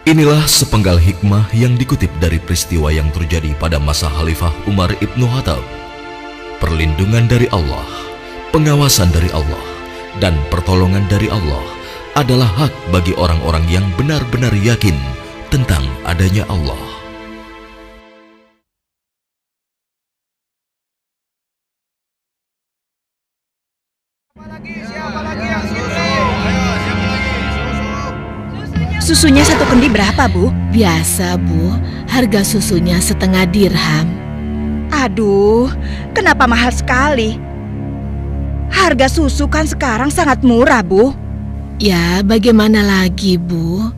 Inilah sepenggal hikmah yang dikutip dari peristiwa yang terjadi pada masa Khalifah Umar ibnu Khattab. Perlindungan dari Allah, pengawasan dari Allah, dan pertolongan dari Allah adalah hak bagi orang-orang yang benar-benar yakin tentang adanya Allah. Susunya satu kendi berapa, Bu? Biasa, Bu. Harga susunya setengah dirham. Aduh, kenapa mahal sekali? Harga susu kan sekarang sangat murah, Bu. Ya, bagaimana lagi, Bu?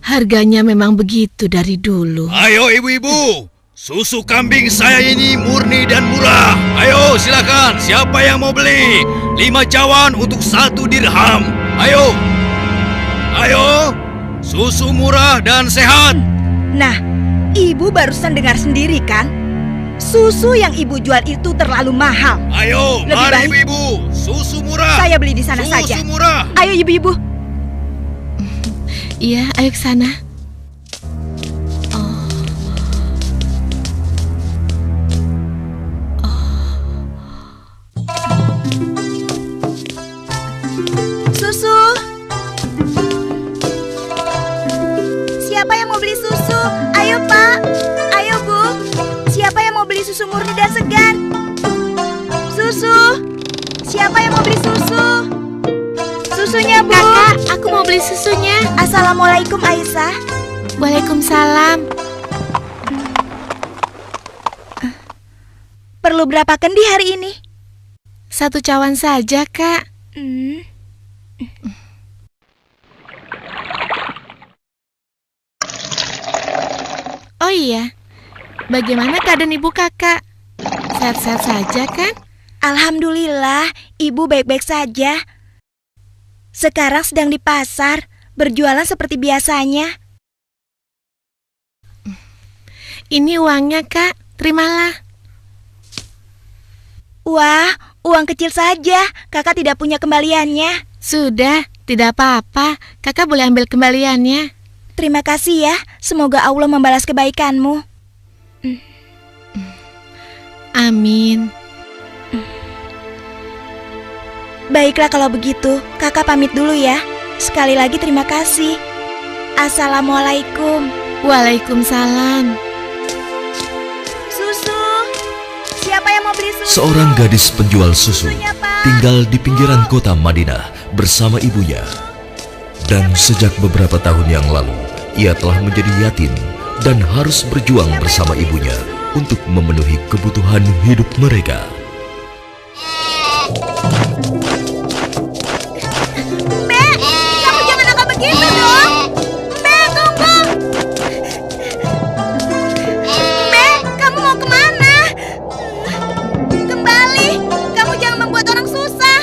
Harganya memang begitu dari dulu. Ayo ibu-ibu, susu kambing saya ini murni dan murah. Ayo silakan, siapa yang mau beli? 5 cawan untuk 1 dirham. Ayo, ayo, susu murah dan sehat. Nah, Ibu barusan dengar sendiri kan? Susu yang Ibu jual itu terlalu mahal. Ayo, Lebih mari baik ibu-ibu, susu murah. saya beli di sana Susu saja. murah. Ayo ibu-ibu. Iya, ayo ke sana. Susu. Siapa yang mau beli susu? Ayo Pak. Ayo Bu. Siapa yang mau beli susu murni dan segar? Susu. Siapa yang mau beli susu? Susunya Bu. Kakak, aku mau beli susunya. Assalamualaikum Aisyah. Waalaikumsalam. Perlu berapa kendi hari ini? 1 cawan saja, Kak. Oh iya, bagaimana keadaan ibu kakak? Sehat-sehat saja kan? Alhamdulillah, Ibu baik-baik saja. Sekarang sedang di pasar, berjualan seperti biasanya. Ini uangnya, Kak. Terimalah. Wah, uang kecil saja. Kakak tidak punya kembaliannya. Sudah, tidak apa-apa. Kakak boleh ambil kembaliannya. Terima kasih ya. Semoga Allah membalas kebaikanmu. Amin. Baiklah kalau begitu, kakak pamit dulu ya. Sekali lagi terima kasih. Assalamualaikum. Waalaikumsalam. Susu. Siapa yang mau beli susu? Seorang gadis penjual susu Susunya, Pak. tinggal di pinggiran kota Madinah bersama ibunya. Dan sejak beberapa tahun yang lalu, ia telah menjadi yatim dan harus berjuang bersama ibunya untuk memenuhi kebutuhan hidup mereka. Mbak, kamu jangan nakal begitu dong. Mbak, tunggu. Mbak, kamu mau kemana? Kembali, kamu jangan membuat orang susah.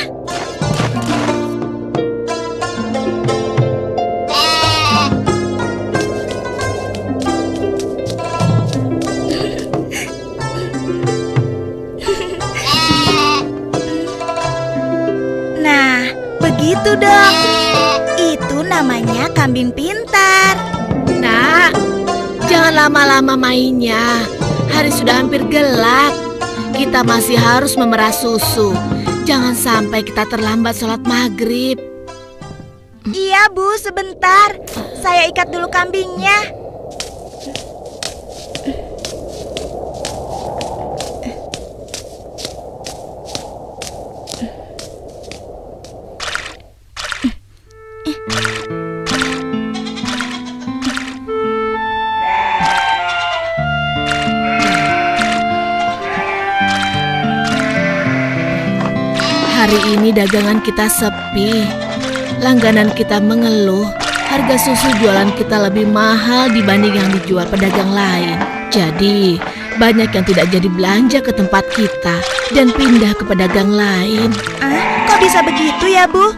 Nah, begitu dong. Itu namanya kambing pintar. Nak, jangan lama-lama mainnya. Hari sudah hampir gelap. Kita masih harus memerah susu. Jangan sampai kita terlambat sholat maghrib. Iya, Bu, sebentar. Saya ikat dulu kambingnya. Hari ini dagangan kita sepi. Langganan kita mengeluh. Harga susu jualan kita lebih mahal dibanding yang dijual pedagang lain. Jadi, banyak yang tidak jadi belanja ke tempat kita dan pindah ke pedagang lain. Kok bisa begitu ya, Bu?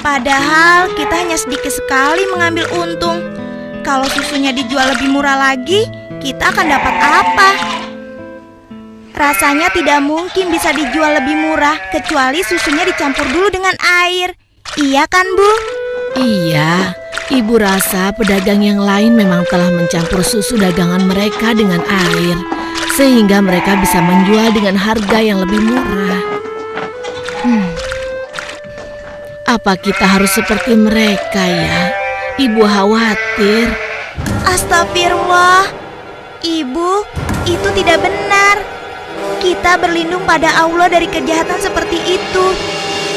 Padahal kita hanya sedikit sekali mengambil untung. Kalau susunya dijual lebih murah lagi, kita akan dapat apa? Rasanya tidak mungkin bisa dijual lebih murah kecuali susunya dicampur dulu dengan air. Iya kan, Bu? Iya, Ibu rasa pedagang yang lain memang telah mencampur susu dagangan mereka dengan air, sehingga mereka bisa menjual dengan harga yang lebih murah. Apa kita harus seperti mereka ya? Ibu khawatir. Astagfirullah. Ibu, itu tidak benar. Kita berlindung pada Allah dari kejahatan seperti itu.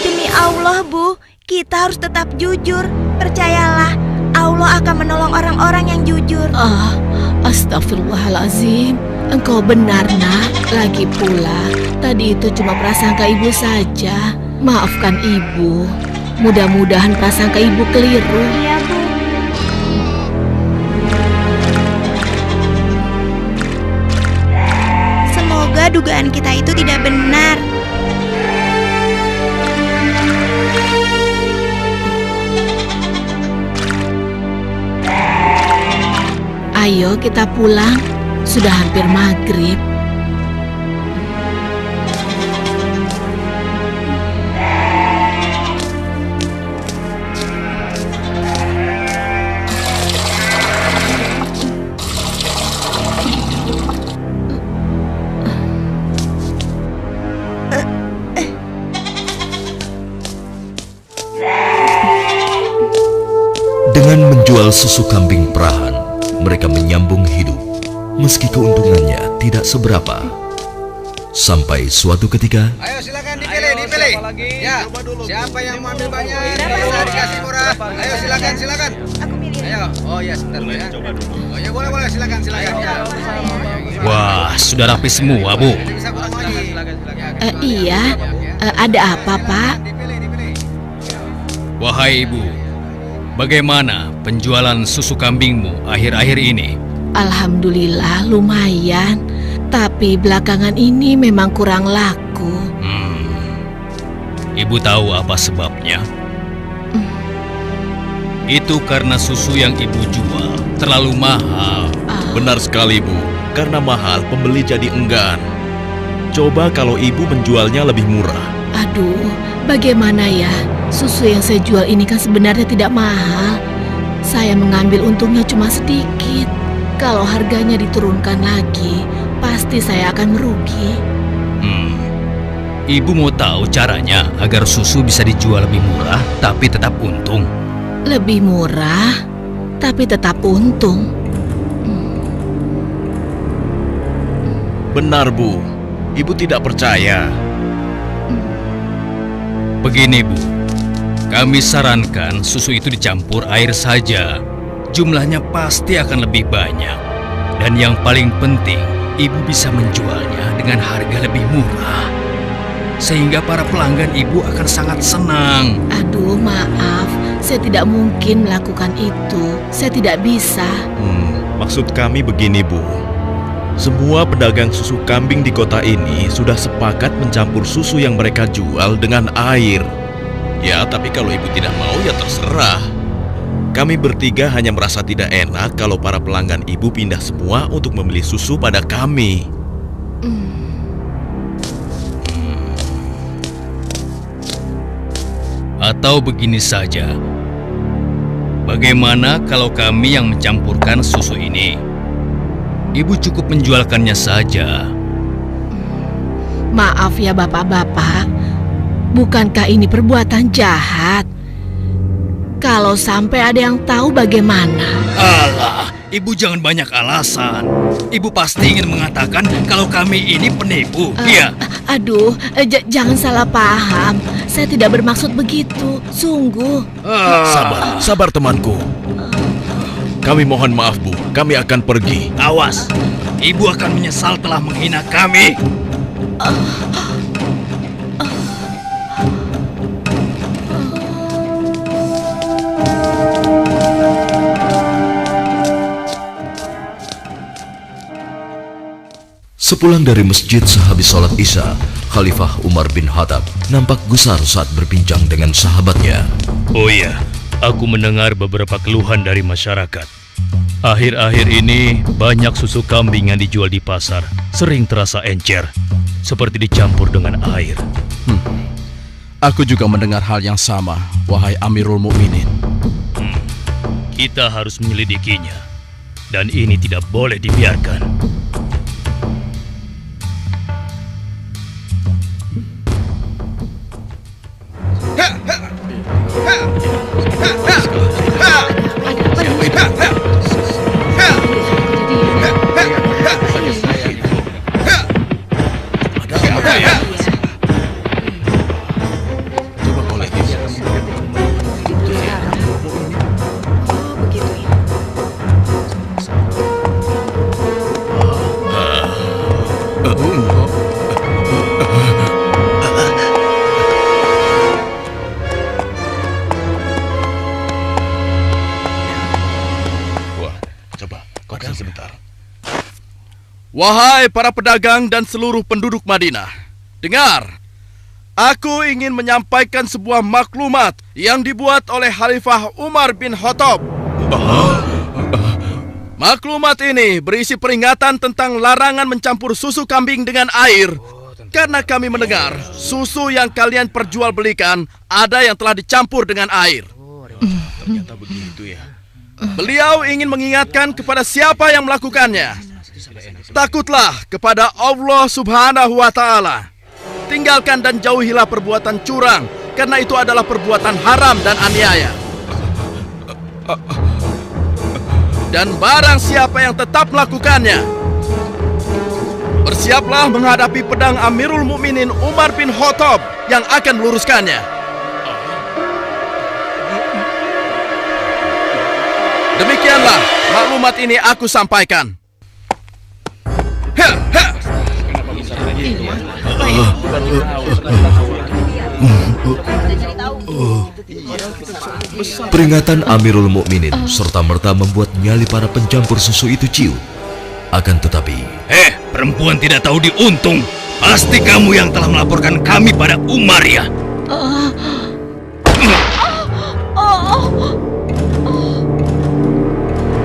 Demi Allah, Bu, kita harus tetap jujur. Percayalah, Allah akan menolong orang-orang yang jujur. Astagfirullahalazim. Engkau benar, Nak. Lagi pula, tadi itu cuma prasangka ibu saja. Maafkan ibu. Mudah-mudahan prasangka ibu keliru. Iya, Bu. Semoga dugaan kita itu tidak benar. Ayo kita pulang. Sudah hampir maghrib. Dengan menjual susu kambing perahan, mereka menyambung hidup, meski keuntungannya tidak seberapa. Sampai suatu ketika, Ayo silakan dipilih. Ya, siapa yang mau ambil banyak bisa dikasih murah. Ayo silakan. Aku milih. Ayo, oh ya sebentar ya. Oh ya boleh silakan ya. Wah, sudah rapi semua, Bu. Ini bisa kurang lagi. Iya, ada apa, Pak? Dipilih. Wahai Ibu, bagaimana penjualan susu kambingmu akhir-akhir ini? Alhamdulillah lumayan, tapi belakangan ini memang kurang laku. Ibu tahu apa sebabnya? Itu karena susu yang ibu jual terlalu mahal. Benar sekali, Bu. Karena mahal, pembeli jadi enggan. Coba kalau ibu menjualnya lebih murah. Aduh, bagaimana ya? Susu yang saya jual ini kan sebenarnya tidak mahal. Saya mengambil untungnya cuma sedikit. Kalau harganya diturunkan lagi, pasti saya akan merugi. Ibu mau tahu caranya agar susu bisa dijual lebih murah tapi tetap untung? Lebih murah, tapi tetap untung. Benar, Bu. Ibu tidak percaya. Begini, Bu. Kami sarankan susu itu dicampur air saja. Jumlahnya pasti akan lebih banyak. Dan yang paling penting, ibu bisa menjualnya dengan harga lebih murah. Sehingga para pelanggan ibu akan sangat senang. Aduh, maaf. Saya tidak mungkin melakukan itu. Saya tidak bisa. Maksud kami begini, Bu. Semua pedagang susu kambing di kota ini sudah sepakat mencampur susu yang mereka jual dengan air. Ya, tapi kalau ibu tidak mau ya terserah. Kami bertiga hanya merasa tidak enak kalau para pelanggan ibu pindah semua untuk membeli susu pada kami. Atau begini saja. Bagaimana kalau kami yang mencampurkan susu ini? Ibu cukup menjualkannya saja. Maaf ya bapak-bapak. Bukankah ini perbuatan jahat? Kalau sampai ada yang tahu bagaimana? Alah, ibu jangan banyak alasan. Ibu pasti ingin mengatakan kalau kami ini penipu, iya? Aduh, jangan salah paham. Saya tidak bermaksud begitu, sungguh. Sabar temanku. Kami mohon maaf, Bu. Kami akan pergi. Awas, ibu akan menyesal telah menghina kami. Sepulang dari masjid sehabis sholat Isya, Khalifah Umar bin Khattab nampak gusar saat berbincang dengan sahabatnya. Oh iya, aku mendengar beberapa keluhan dari masyarakat. Akhir-akhir ini banyak susu kambing yang dijual di pasar sering terasa encer, seperti dicampur dengan air. Aku juga mendengar hal yang sama, wahai Amirul Mukminin. Kita harus menyelidikinya. Dan ini tidak boleh dibiarkan. Wahai para pedagang dan seluruh penduduk Madinah, dengar, aku ingin menyampaikan sebuah maklumat yang dibuat oleh Khalifah Umar bin Khattab. Maklumat ini berisi peringatan tentang larangan mencampur susu kambing dengan air. Karena kami mendengar susu yang kalian perjualbelikan ada yang telah dicampur dengan air. Ternyata begitu ya. Beliau ingin mengingatkan kepada siapa yang melakukannya. Takutlah kepada Allah Subhanahu wa Ta'ala. Tinggalkan dan jauhilah perbuatan curang, karena itu adalah perbuatan haram dan aniaya. Dan barang siapa yang tetap melakukannya, bersiaplah menghadapi pedang Amirul Mukminin Umar bin Khattab yang akan meluruskannya. Demikianlah maklumat ini aku sampaikan. Peringatan Amirul Mukminin serta-merta membuat nyali para pencampur susu itu ciut. Akan tetapi, Perempuan tidak tahu diuntung. Pasti kamu yang telah melaporkan kami pada Umar ya.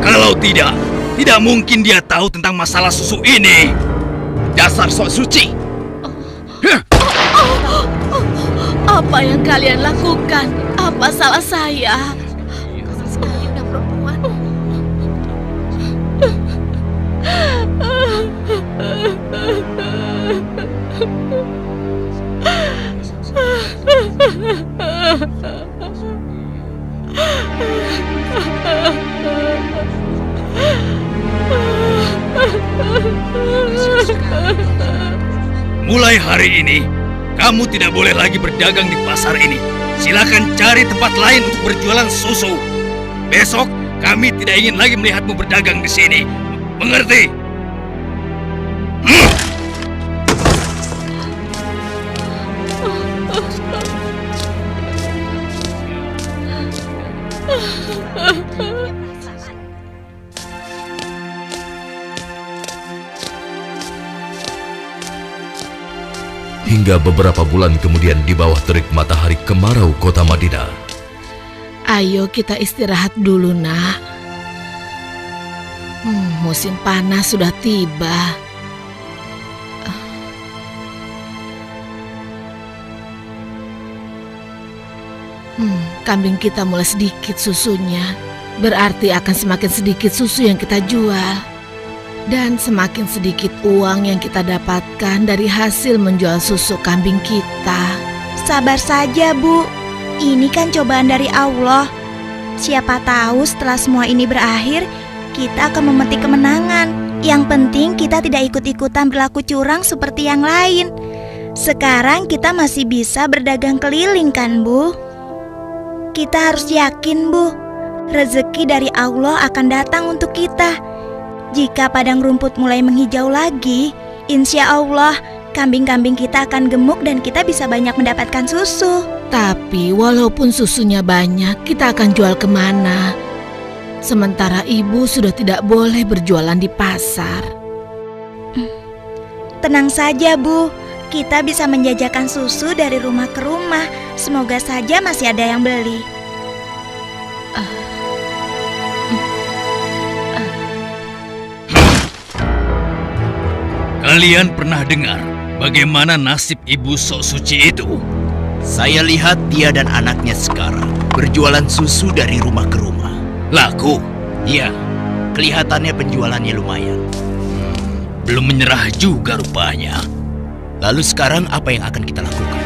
Kalau tidak mungkin dia tahu tentang masalah susu ini. Dasar sok suci. Apa yang kalian lakukan? Apa salah saya? Mulai hari ini, kamu tidak boleh lagi berdagang di pasar ini. Silakan cari tempat lain untuk berjualan susu. Besok, kami tidak ingin lagi melihatmu berdagang di sini. Mengerti? hingga beberapa bulan kemudian di bawah terik matahari kemarau kota Madinah. Ayo kita istirahat dulu, nak. Musim panas sudah tiba. Kambing kita mulai sedikit susunya. Berarti akan semakin sedikit susu yang kita jual. Dan semakin sedikit uang yang kita dapatkan dari hasil menjual susu kambing kita. Sabar saja, Bu. Ini kan cobaan dari Allah. Siapa tahu setelah semua ini berakhir, kita akan memetik kemenangan. Yang penting kita tidak ikut-ikutan berlaku curang seperti yang lain. Sekarang kita masih bisa berdagang keliling kan, Bu? Kita harus yakin, Bu. Rezeki dari Allah akan datang untuk kita. Jika padang rumput mulai menghijau lagi, insya Allah kambing-kambing kita akan gemuk dan kita bisa banyak mendapatkan susu. Tapi walaupun susunya banyak, kita akan jual kemana? Sementara ibu sudah tidak boleh berjualan di pasar. Tenang saja, Bu. Kita bisa menjajakan susu dari rumah ke rumah. Semoga saja masih ada yang beli. Kalian pernah dengar bagaimana nasib ibu sok suci itu? Saya lihat dia dan anaknya sekarang berjualan susu dari rumah ke rumah. Laku? Iya, kelihatannya penjualannya lumayan. Belum menyerah juga rupanya. Lalu sekarang apa yang akan kita lakukan?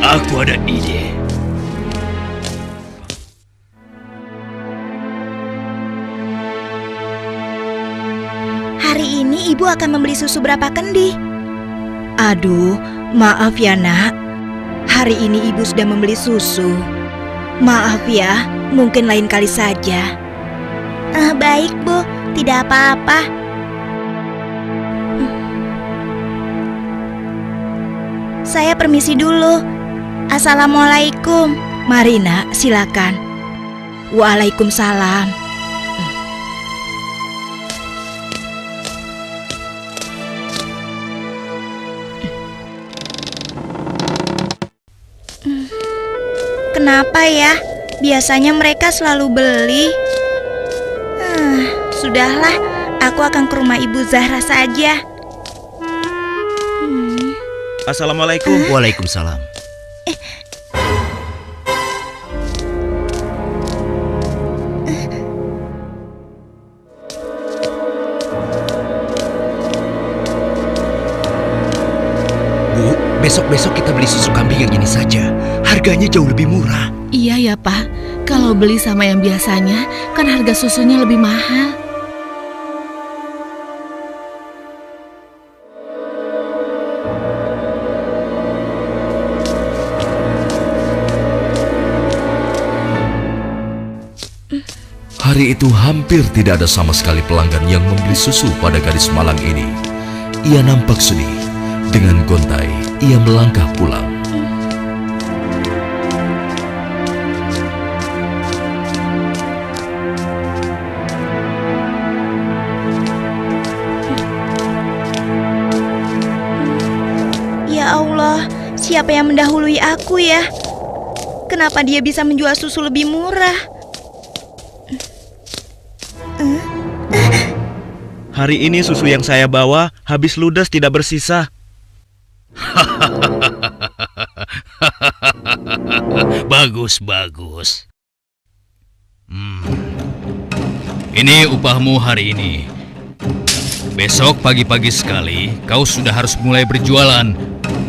Aku ada ide. Hari ini ibu akan membeli susu berapa kendi? Aduh, maaf ya nak. Hari ini ibu sudah membeli susu. Maaf ya, mungkin lain kali saja. Baik bu, tidak apa-apa. Saya permisi dulu. Assalamualaikum. Mari nak, silakan. Waalaikumsalam. Kenapa ya? Biasanya mereka selalu beli. Sudahlah, aku akan ke rumah Ibu Zahra saja. Assalamualaikum. Waalaikumsalam. Bu, besok-besok kita beli susu kambing yang ini saja. Harganya jauh lebih murah. Iya ya Pak, kalau beli sama yang biasanya kan harga susunya lebih mahal. Hari itu hampir tidak ada sama sekali pelanggan yang membeli susu pada gadis malang ini. Ia nampak sedih. Dengan gontai, ia melangkah pulang. Ya Allah, siapa yang mendahului aku ya? Kenapa dia bisa menjual susu lebih murah? Hari ini susu yang saya bawa habis ludes tidak bersisa. Bagus, bagus. Ini upahmu hari ini. Besok pagi-pagi sekali kau sudah harus mulai berjualan,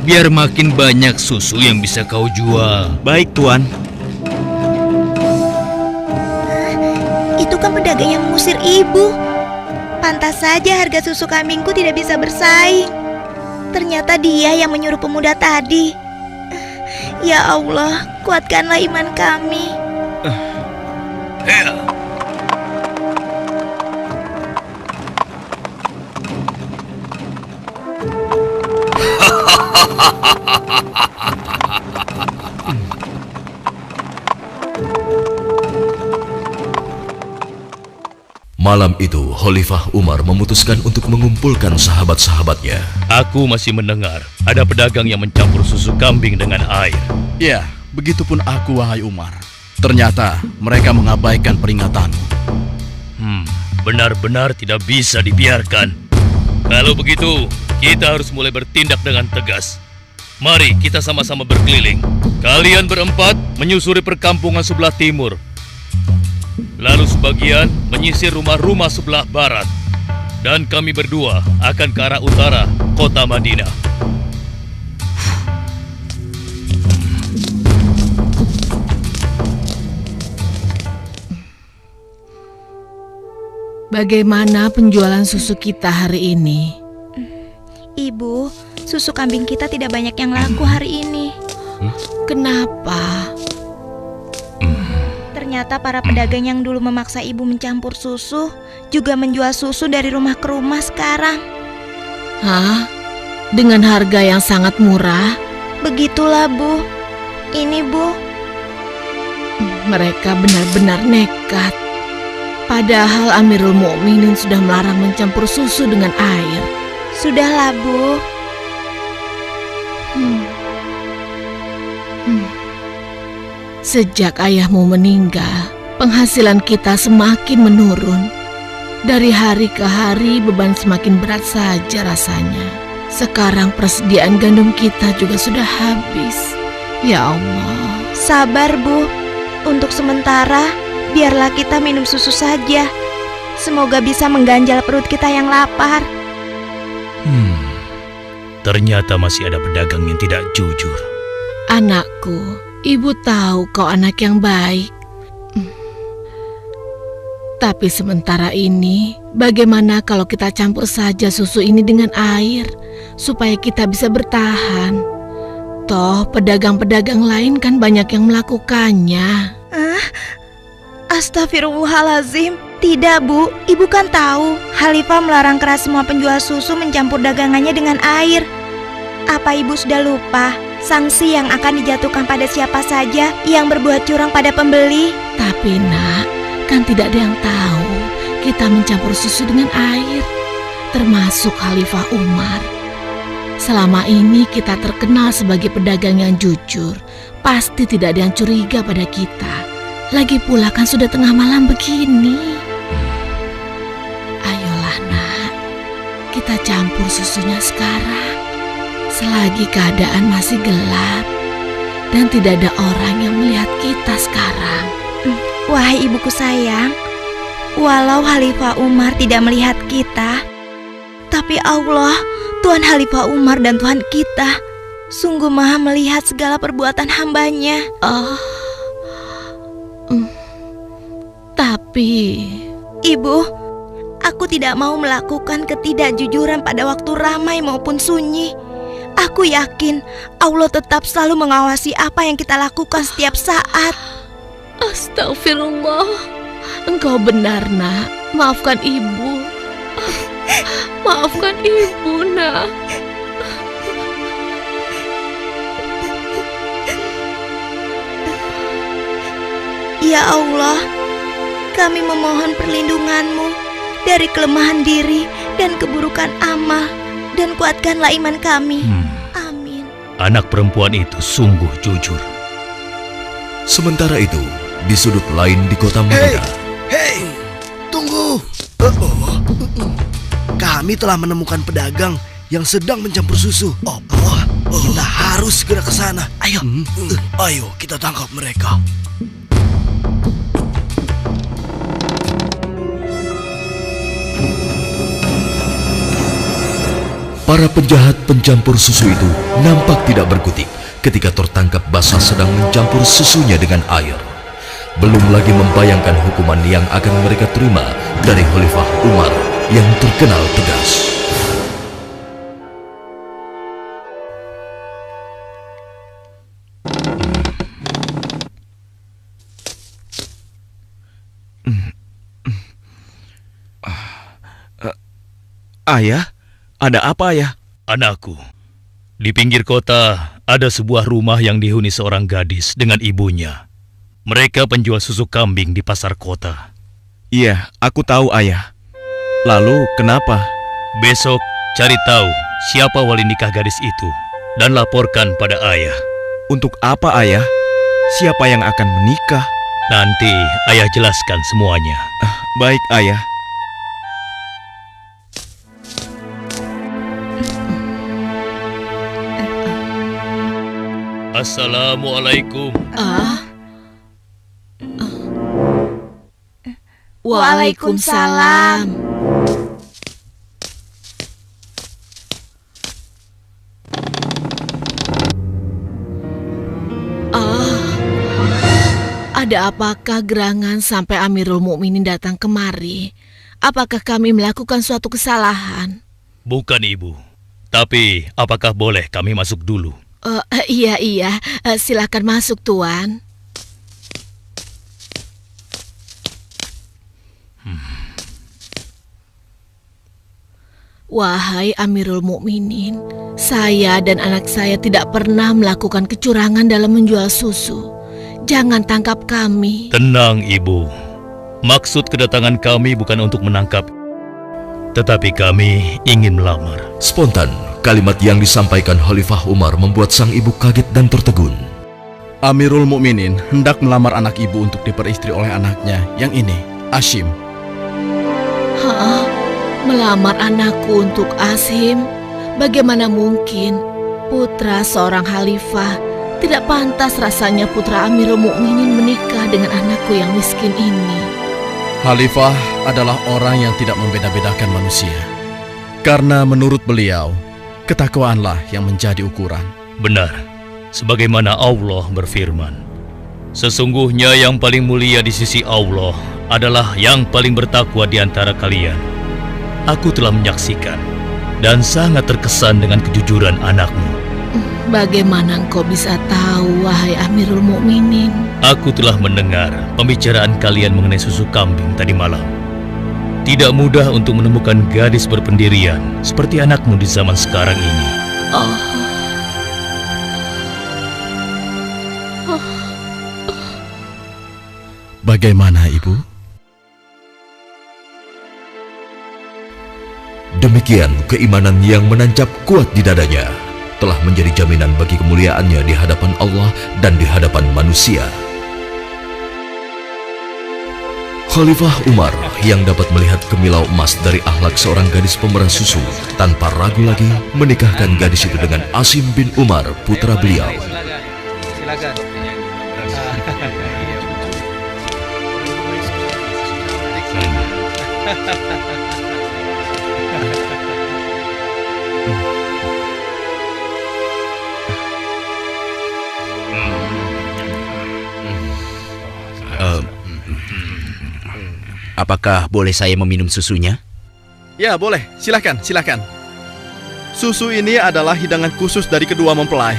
biar makin banyak susu yang bisa kau jual. Baik, Tuan. Itu kan pedagang yang mengusir ibu. Pantas saja harga susu kambingku tidak bisa bersaing. Ternyata dia yang menyuruh pemuda tadi. Ya Allah, kuatkanlah iman kami. Malam itu, Khalifah Umar memutuskan untuk mengumpulkan sahabat-sahabatnya. Aku masih mendengar ada pedagang yang mencampur susu kambing dengan air. Ya, begitupun aku, wahai Umar. Ternyata mereka mengabaikan peringatanmu. Benar-benar tidak bisa dibiarkan. Kalau begitu, kita harus mulai bertindak dengan tegas. Mari kita sama-sama berkeliling. Kalian berempat menyusuri perkampungan sebelah timur. Lalu sebagian menyisir rumah-rumah sebelah barat. Dan kami berdua akan ke arah utara, kota Madinah. Bagaimana penjualan susu kita hari ini? Ibu, susu kambing kita tidak banyak yang laku hari ini. Kenapa? Ternyata para pedagang yang dulu memaksa ibu mencampur susu juga menjual susu dari rumah ke rumah sekarang. Hah? Dengan harga yang sangat murah? Begitulah, Bu. Ini, Bu. Mereka benar-benar nekat. Padahal Amirul Mukminin sudah melarang mencampur susu dengan air. Sudahlah, Bu. Sejak ayahmu meninggal, penghasilan kita semakin menurun. Dari hari ke hari beban semakin berat saja rasanya. Sekarang persediaan gandum kita juga sudah habis. Ya Allah. Sabar, Bu. Untuk sementara, biarlah kita minum susu saja. Semoga bisa mengganjal perut kita yang lapar. Ternyata masih ada pedagang yang tidak jujur. Anakku, ibu tahu kau anak yang baik. Tapi sementara ini, bagaimana kalau kita campur saja susu ini dengan air, supaya kita bisa bertahan? Toh, pedagang-pedagang lain kan banyak yang melakukannya. Astagfirullahalazim. Tidak, Bu. Ibu kan tahu, Khalifah melarang keras semua penjual susu mencampur dagangannya dengan air. Apa ibu sudah lupa sanksi yang akan dijatuhkan pada siapa saja yang berbuat curang pada pembeli? Tapi nak, kan tidak ada yang tahu kita mencampur susu dengan air, termasuk Khalifah Umar. Selama ini kita terkenal sebagai pedagang yang jujur. Pasti tidak ada yang curiga pada kita. Lagi pula kan sudah tengah malam begini. Ayolah nak, kita campur susunya sekarang. Selagi keadaan masih gelap dan tidak ada orang yang melihat kita sekarang. Wahai ibuku sayang, walau Khalifah Umar tidak melihat kita, tapi Allah, Tuhan Khalifah Umar dan Tuhan kita, sungguh maha melihat segala perbuatan hambanya. Tapi Ibu, aku tidak mau melakukan ketidakjujuran pada waktu ramai maupun sunyi. Aku yakin Allah tetap selalu mengawasi apa yang kita lakukan setiap saat. Astagfirullah, engkau benar nak. Maafkan ibu. Maafkan ibu nak. Ya Allah, kami memohon perlindungan-Mu dari kelemahan diri dan keburukan amal, dan kuatkanlah iman kami. Amin. Anak perempuan itu sungguh jujur. Sementara itu, di sudut lain di kota Madinah. Hei, tunggu. Kami telah menemukan pedagang yang sedang mencampur susu. Kita harus segera ke sana. Ayo kita tangkap mereka. Para penjahat pencampur susu itu nampak tidak berkutik ketika tertangkap basah sedang mencampur susunya dengan air. Belum lagi membayangkan hukuman yang akan mereka terima dari Khalifah Umar yang terkenal tegas. Ayah? Ada apa ya? Anakku, di pinggir kota ada sebuah rumah yang dihuni seorang gadis dengan ibunya. Mereka penjual susu kambing di pasar kota. Iya, aku tahu ayah. Lalu kenapa? Besok cari tahu siapa wali nikah gadis itu dan laporkan pada ayah. Untuk apa ayah? Siapa yang akan menikah? Nanti ayah jelaskan semuanya. Baik ayah. Assalamualaikum. Waalaikumsalam. Ada apakah gerangan sampai Amirul Mukminin datang kemari? Apakah kami melakukan suatu kesalahan? Bukan ibu. Tapi apakah boleh kami masuk dulu? Iya, silakan masuk tuan. Wahai Amirul Mukminin, saya dan anak saya tidak pernah melakukan kecurangan dalam menjual susu. Jangan tangkap kami. Tenang ibu. Maksud kedatangan kami bukan untuk menangkap, tetapi kami ingin melamar. Spontan, kalimat yang disampaikan Khalifah Umar membuat sang ibu kaget dan tertegun. Amirul Mukminin hendak melamar anak ibu untuk diperistri oleh anaknya yang ini, Ashim. Melamar anakku untuk Ashim? Bagaimana mungkin? Putra seorang khalifah Tidak pantas rasanya putra Amirul Mukminin menikah dengan anakku yang miskin ini. Khalifah adalah orang yang tidak membeda-bedakan manusia. Karena menurut beliau, ketakwaanlah yang menjadi ukuran. Benar, sebagaimana Allah berfirman, sesungguhnya yang paling mulia di sisi Allah adalah yang paling bertakwa di antara kalian. Aku telah menyaksikan dan sangat terkesan dengan kejujuran anakmu. Bagaimana engkau bisa tahu, wahai Amirul Mukminin? Aku telah mendengar pembicaraan kalian mengenai susu kambing tadi malam. Tidak mudah untuk menemukan gadis berpendirian seperti anakmu di zaman sekarang ini. Bagaimana, Ibu? Demikian keimanan yang menancap kuat di dadanya telah menjadi jaminan bagi kemuliaannya di hadapan Allah dan di hadapan manusia. Khalifah Umar yang dapat melihat kemilau emas dari akhlak seorang gadis pemeras susu tanpa ragu lagi menikahkan gadis itu dengan Asim bin Umar, putra beliau. Silakan. Apakah boleh saya meminum susunya? Ya, boleh. Silakan, silakan. Susu ini adalah hidangan khusus dari kedua mempelai.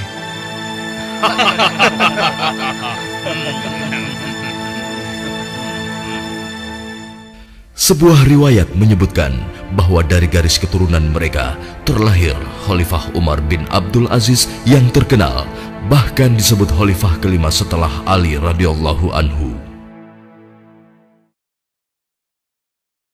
Sebuah riwayat menyebutkan bahwa dari garis keturunan mereka terlahir Khalifah Umar bin Abdul Aziz yang terkenal, bahkan disebut khalifah kelima setelah Ali radhiyallahu anhu.